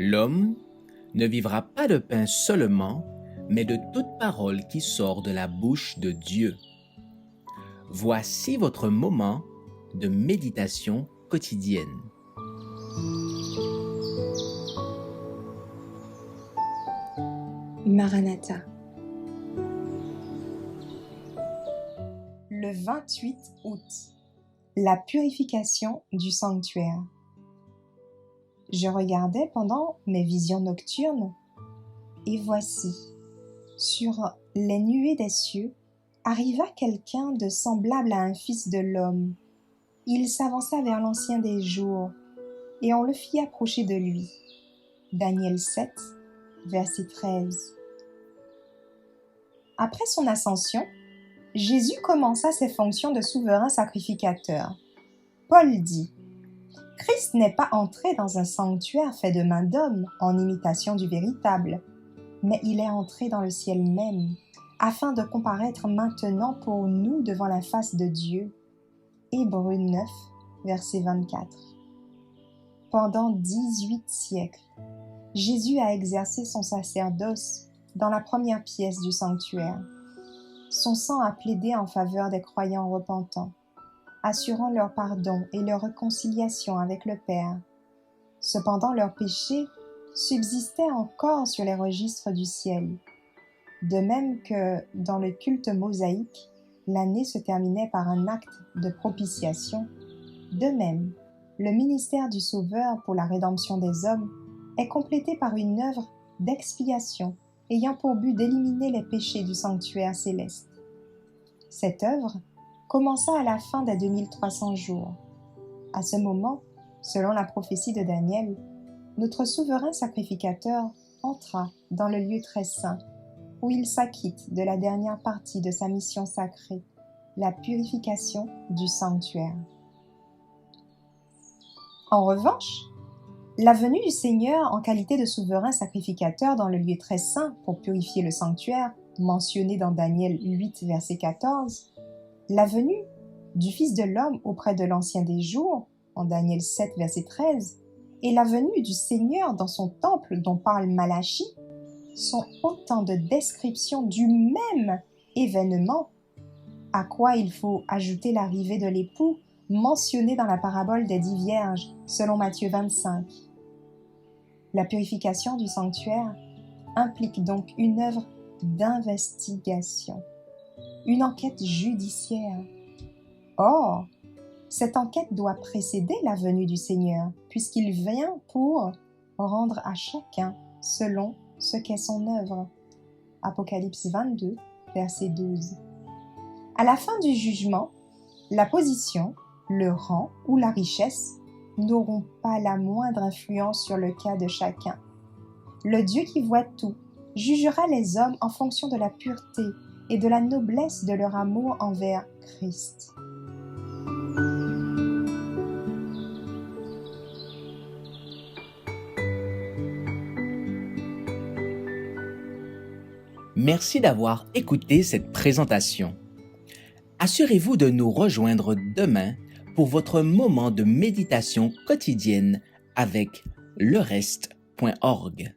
L'homme ne vivra pas de pain seulement, mais de toute parole qui sort de la bouche de Dieu. Voici votre moment de méditation quotidienne. Maranatha. Le 28 août, la purification du sanctuaire. Je regardais pendant mes visions nocturnes, et voici, sur les nuées des cieux, arriva quelqu'un de semblable à un fils de l'homme. Il s'avança vers l'Ancien des jours, et on le fit approcher de lui. Daniel 7, verset 13. Après son ascension, Jésus commença ses fonctions de souverain sacrificateur. Paul dit: « Christ n'est pas entré dans un sanctuaire fait de main d'homme en imitation du véritable, mais il est entré dans le ciel même, afin de comparaître maintenant pour nous devant la face de Dieu. » Hébreux 9, verset 24. Pendant 18 siècles, Jésus a exercé son sacerdoce dans la première pièce du sanctuaire. Son sang a plaidé en faveur des croyants repentants, assurant leur pardon et leur réconciliation avec le Père. Cependant, leurs péchés subsistaient encore sur les registres du ciel. De même que dans le culte mosaïque, l'année se terminait par un acte de propitiation, de même, le ministère du Sauveur pour la rédemption des hommes est complété par une œuvre d'expiation ayant pour but d'éliminer les péchés du sanctuaire céleste. Cette œuvre commença à la fin des 2300 jours. À ce moment, selon la prophétie de Daniel, notre souverain sacrificateur entra dans le lieu très saint, où il s'acquitte de la dernière partie de sa mission sacrée, la purification du sanctuaire. En revanche, la venue du Seigneur en qualité de souverain sacrificateur dans le lieu très saint pour purifier le sanctuaire, mentionné dans Daniel 8, verset 14, la venue du Fils de l'homme auprès de l'Ancien des jours, en Daniel 7, verset 13, et la venue du Seigneur dans son temple dont parle Malachie, sont autant de descriptions du même événement, à quoi il faut ajouter l'arrivée de l'époux mentionné dans la parabole des 10 vierges, selon Matthieu 25. La purification du sanctuaire implique donc une œuvre d'investigation, une enquête judiciaire. Or, cette enquête doit précéder la venue du Seigneur, puisqu'il vient pour rendre à chacun selon ce qu'est son œuvre. Apocalypse 22, verset 12. À la fin du jugement, la position, le rang ou la richesse n'auront pas la moindre influence sur le cas de chacun. Le Dieu qui voit tout jugera les hommes en fonction de la pureté et de la noblesse de leur amour envers Christ. Merci d'avoir écouté cette présentation. Assurez-vous de nous rejoindre demain pour votre moment de méditation quotidienne avec lereste.org.